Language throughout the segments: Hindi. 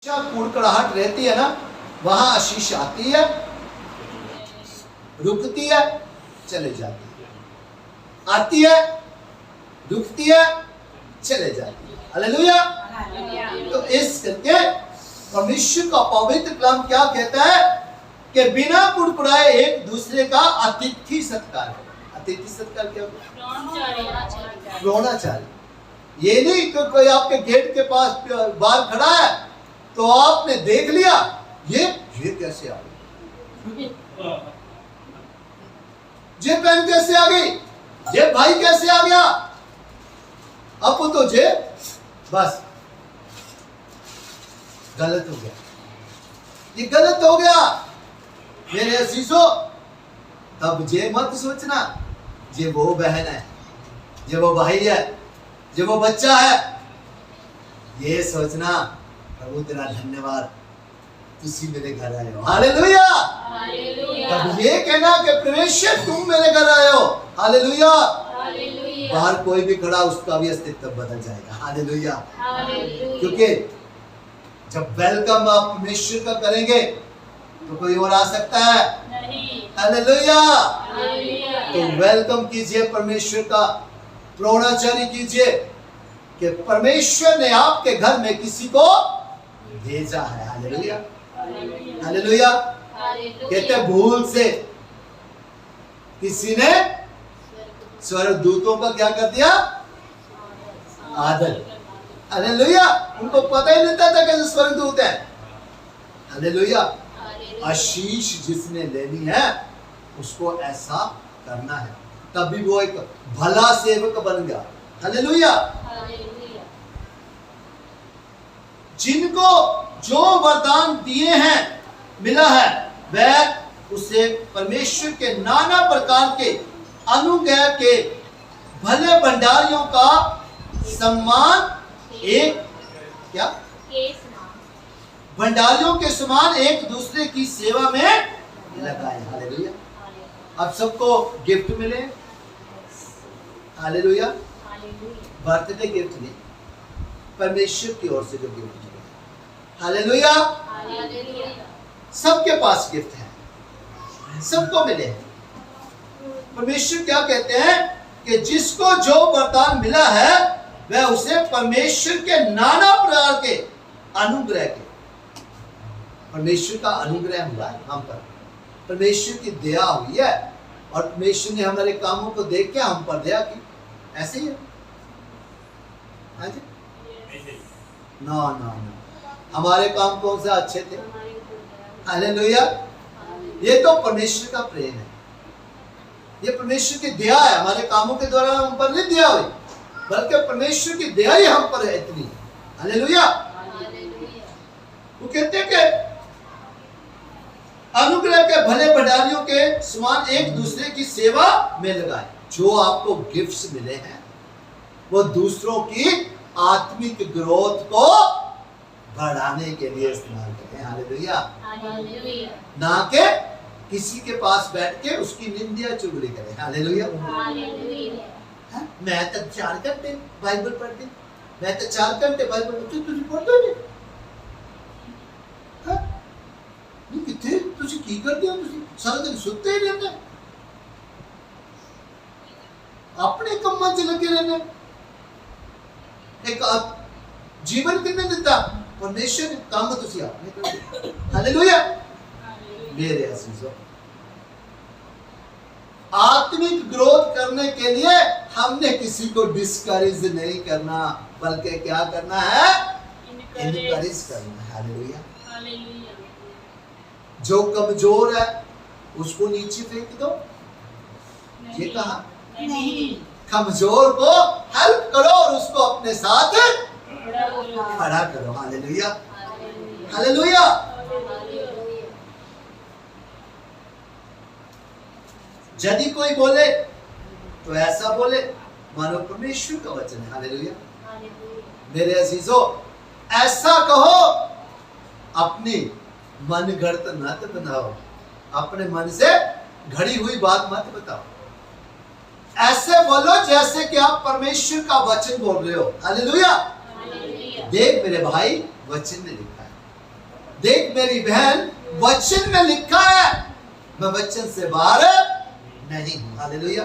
कुड़कड़ाहट रहती है ना, वहां आशीष आती है, रुकती है, चले जाती है, आती है, रुकती है, चले जाती है। हालेलुया। तो इस करके परमेश्वर का पवित्र कलाम क्या कहता है कि बिना कुड़कुड़ाए एक दूसरे का अतिथि सत्कार करो। अतिथि सत्कार क्या होता है? द्रोणाचार्य। ये नहीं कि कोई आपके गेट के पास बाहर खड़ा है तो आपने देख लिया ये कैसे आ गई, ये पेन कैसे आ गई, ये भाई कैसे आ गया, अब तो जे बस गलत हो गया, ये गलत हो गया मेरे अजीजों। तब जे मत सोचना जे वो बहन है, जे वो भाई है, जे वो बच्चा है, ये सोचना प्रभु तेरा धन्यवाद तुसी मेरे घर आए हो। हालेलुया। तब ये कहना कि परमेश्वर तुम मेरे घर आए हो। हालेलुया। बाहर कोई भी खड़ा उसका भी अस्तित्व बदल जाएगा। हालेलुया। क्योंकि जब वेलकम आप परमेश्वर का करेंगे तो कोई और आ सकता है? हालेलुया। तो वेलकम कीजिए परमेश्वर का, प्रोणाचारी कीजिए कि परमेश्वर ने आपके घर में किसी को भेजा है। हालेलुया। हालेलुया। कहते भूल से किसी ने स्वर्गदूतों का क्या कर दिया? आदर। हालेलुया। उनको पता ही नहीं था कैसे स्वर्गदूत है। हालेलुया। आशीष जिसने लेनी है उसको ऐसा करना है, तभी वो एक भला सेवक बन गया। हालेलुया। जिनको जो वरदान दिए हैं मिला है वह उसे परमेश्वर के नाना प्रकार के अनुग्रह के भले भंडारियों का सम्मान एक क्या भंडारियों के समान एक दूसरे की सेवा में लगाए। हालेलुया। अब सबको गिफ्ट मिले। हालेलुया। बर्थडे गिफ्ट नहीं, परमेश्वर की ओर से जो गिफ्ट मिले। हालेलुया। सबके पास गिफ्ट है, सबको मिले। परमेश्वर क्या कहते हैं कि जिसको जो वरदान मिला है वह उसे परमेश्वर के नाना प्रकार के अनुग्रह के, परमेश्वर का अनुग्रह हुआ है हम पर, परमेश्वर की दया हुई है और परमेश्वर ने हमारे कामों को देख के हम पर दया की। ऐसे ही है ना ना ना, हमारे काम कौन से अच्छे थे? हालेलुया। ये तो परमेश्वर का प्रेम है, ये परमेश्वर की दया है। हमारे कामों के द्वारा हम पर नहीं दया हुई, बल्कि परमेश्वर की दया ही हम पर है इतनी। हालेलुया। वो कहते हैं कि अनुग्रह के भले भंडारियों के समान एक दूसरे की सेवा में लगाए। जो आपको गिफ्ट्स मिले हैं वो दूसरों की आत्मिक ग्रोथ को बढ़ाने के लिए इस्तेमाल करें। हालेलुया। ना कि किसी के पास बैठ के उसकी निंदा चुगली करें। हालेलुया। मैं तो 4 घंटे बाइबल पढ़ती, मैं तो 4 घंटे बाइबल पढ़ती, तुझे पढ़ते नहीं? नहीं कितने तुझे की करते हो? तुझे सारा दिन सुते ही रहते, अपने कम्मां च लगे रहने। एक जीवन कितने दिता परमेश्वर ने, काम तुसी आपने कर। हालेलुया। मेरे अजीजों, आत्मिक ग्रोथ करने के लिए हमने किसी को डिस्करेज नहीं करना, बल्कि क्या करना है? इनकरेज करना है। हालेलुया। जो कमजोर है उसको नीचे फेंक दो, ये कहा नहीं, कमजोर को हेल्प करो और उसको अपने साथ खड़ा करो। हालेलुया। हालेलुया। यदि कोई बोले तो ऐसा बोले मानो परमेश्वर का वचन है। हालेलुया। मेरे अजीजों, ऐसा कहो, अपनी मन घड़त मत बनाओ, अपने मन से घड़ी हुई बात मत बताओ। ऐसे बोलो जैसे कि आप परमेश्वर का वचन बोल रहे हो। हालेलुया। देख मेरे भाई, वचन में लिखा है देख मेरी बहन, वचन में लिखा है, मैं वचन से बाहर नहीं हूं। हालेलुया।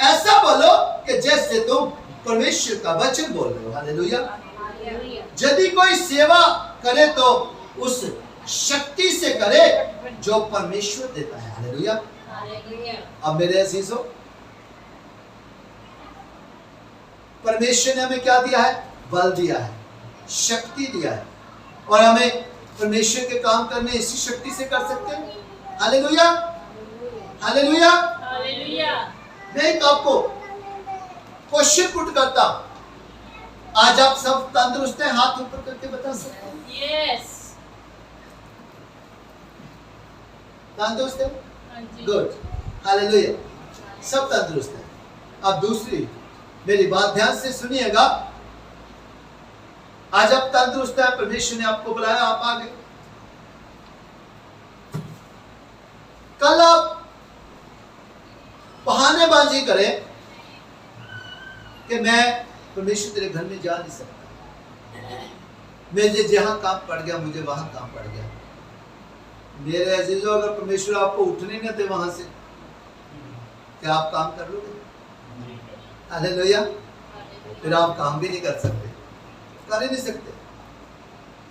ऐसा बोलो कि जैसे तुम परमेश्वर का वचन बोल रहे हो। हालेलुया। यदि कोई सेवा करे तो उस शक्ति से करे जो परमेश्वर देता है। हालेलुया। अब मेरे अजीजों, परमेश्वर ने हमें क्या दिया है? बल दिया है, शक्ति दिया है, और हमें परमेश्वर के काम करने इसी शक्ति से कर सकते हैं। Hallelujah, hallelujah, hallelujah. मैं एक आपको क्वेश्चन पुट करता हूं, आज आप सब तंदुरुस्त हैं? हाथ ऊपर करके बता सकते हैं? यस, तंदुरुस्त है? गुड, हालेलुया, सब तंदुरुस्त हैं। अब दूसरी मेरी बात ध्यान से सुनिएगा। आज आप तंदुरुस्त है, परमेश्वर ने आपको बुलाया, आप आ गए। कल आप बहानेबाजी करें कि मैं परमेश्वर तेरे घर में जा नहीं सकता, मुझे जहां काम पड़ गया, मुझे वहां काम पड़ गया। मेरे अजीजों, अगर परमेश्वर आपको उठने न दे वहां से, क्या आप काम कर लोगे? हालेलुया। फिर आप काम भी नहीं कर सकते, कर ही नहीं सकते।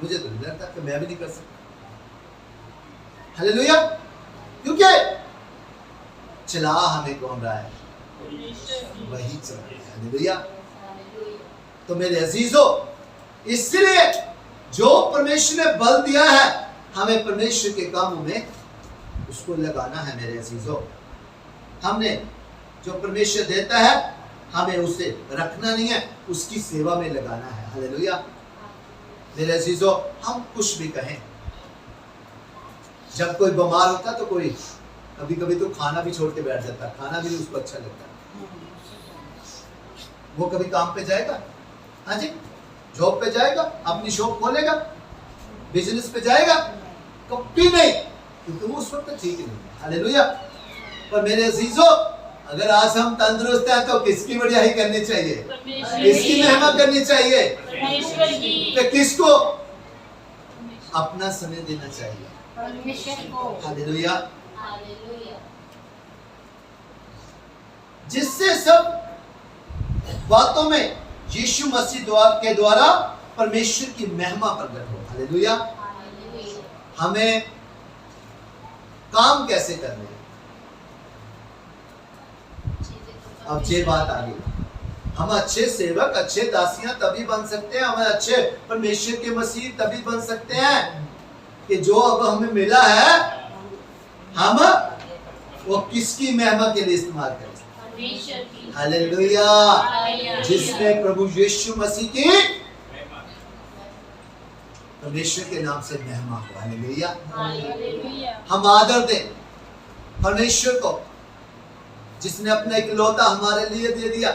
मुझे तो नहीं लगता कि मैं भी नहीं कर सकता। हालेलुया। क्योंकि चला हमें कौन रहा है? वही चला रहा है। हालेलुया। तो मेरे अजीजों, इसलिए जो परमेश्वर ने बल दिया है, हमें परमेश्वर के कामों में उसको लगाना है। मेरे अजीजों, हमने जो परमेश्वर देता है, हमें उसे रखना नहीं है, उसकी सेवा में लगाना है। हालेलुया। मेरे अजीजों, हम कुछ भी कहें, जब कोई बीमार होता तो कोई कभी कभी तो खाना भी छोड़ के बैठ जाता, खाना भी उसको अच्छा लगता। वो कभी काम पे जाएगा? हाँ जी, जॉब पे जाएगा, अपनी शॉप खोलेगा, बिजनेस पे जाएगा? कभी नहीं, क्योंकि वो उस वक्त ठीक नहीं है। हालेलुया। पर मेरे अजीजों, अगर आज हम तंदुरुस्त हैं तो किसकी बढ़िया करनी चाहिए? किसकी महिमा करनी चाहिए? परमेश्वर की। तो किसको अपना समय देना चाहिए? परमेश्वर को। हालेलुया। जिससे सब बातों में यीशु मसीह के द्वारा परमेश्वर की महिमा प्रकट हो। हालेलुया। हमें काम कैसे करने हैं? अब ये बात आ गई, हम अच्छे सेवक, अच्छे दासियां तभी बन सकते हैं, हम अच्छे परमेश्वर के मसीह तभी बन सकते हैं कि जो अब हमें मिला है, हम वो किसकी महिमा के लिए इस्तेमाल करें? हालेलुया। जिसने प्रभु यीशु मसीह की, परमेश्वर के नाम से महिमा हो। हालेलुया। हम आदर दें परमेश्वर को, जिसने अपना इकलौता हमारे लिए दे दिया,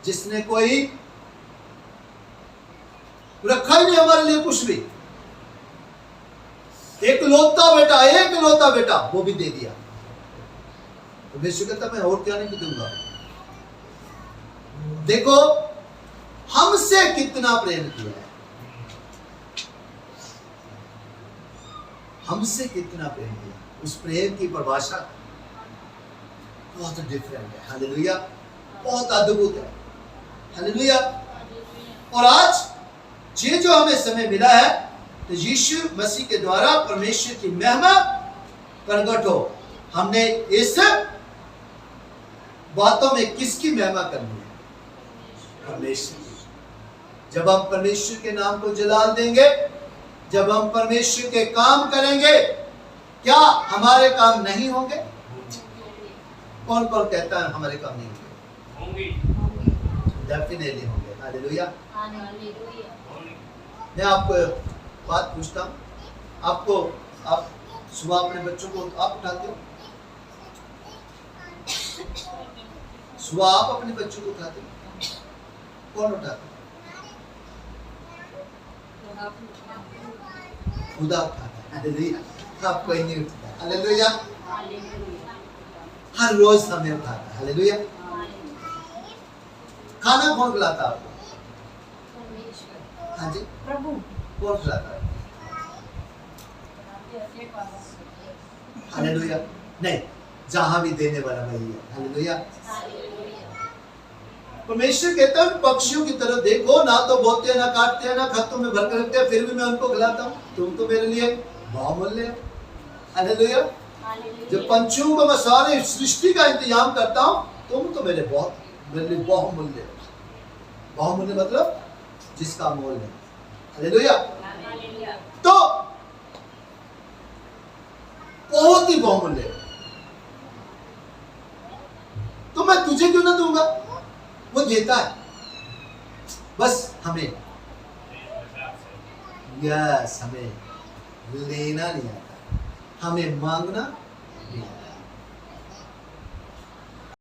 जिसने कोई रखा ही नहीं हमारे लिए कुछ भी, इकलौता बेटा वो भी दे दिया। परमेश्वर कहता मैं और क्या नहीं दूंगा। देखो हमसे कितना प्रेम किया है, हमसे कितना प्रेम किया। उस प्रेम की परिभाषा बहुत डिफरेंट है। हालेलुया। बहुत अद्भुत है। हालेलुया। और आज ये जो हमें समय मिला है, तो यीशु मसीह के द्वारा परमेश्वर की महिमा प्रकट हो। हमने इस बातों में किसकी महिमा करनी है? परमेश्वर की। जब हम परमेश्वर के नाम को जलाल देंगे, जब हम परमेश्वर के काम करेंगे, क्या हमारे काम नहीं होंगे? कौन कौन कहता है हमारे काम नहीं होंगे? डेफिनेटली होंगे। हालेलुया। मैं आपको बात पूछता हूँ, आप सुबह अपने बच्चों को आप उठाते हो? सुबह आप अपने बच्चों को उठाते हो? कौन उठाता है? खुदा उठाता है। हालेलुया। आप कोई नहीं उठता। हालेलुया। हर रोज हमें उठाता है। हालेलुया। खाना कौन खिलाता है आपको? हाँ जी, प्रभु। कौन खिलाता है? हालेलुया। नहीं, जहां भी देने वाला वही है। हालेलुया। परमेश्वर कहता है पक्षियों की तरह देखो, ना तो बोते हैं, ना काटते हैं, ना खत्तों में भरकर रखते हैं, फिर भी मैं उनको खिलाता हूँ। तुम तो मेरे लिए बहुमूल्य हो। हालेलुया। जब पंछियों को मैं सारे सृष्टि का इंतजाम करता हूँ, तुम तो मेरे लिए बहुमूल्य हो। बहुमूल्य मतलब जिसका मोल है। हालेलुया। तो बहुत ही बहुमूल्य है, तो मैं तुझे क्यों ना दूंगा? वो देता है, बस हमें हमें लेना नहीं आता, हमें मांगना नहीं आता।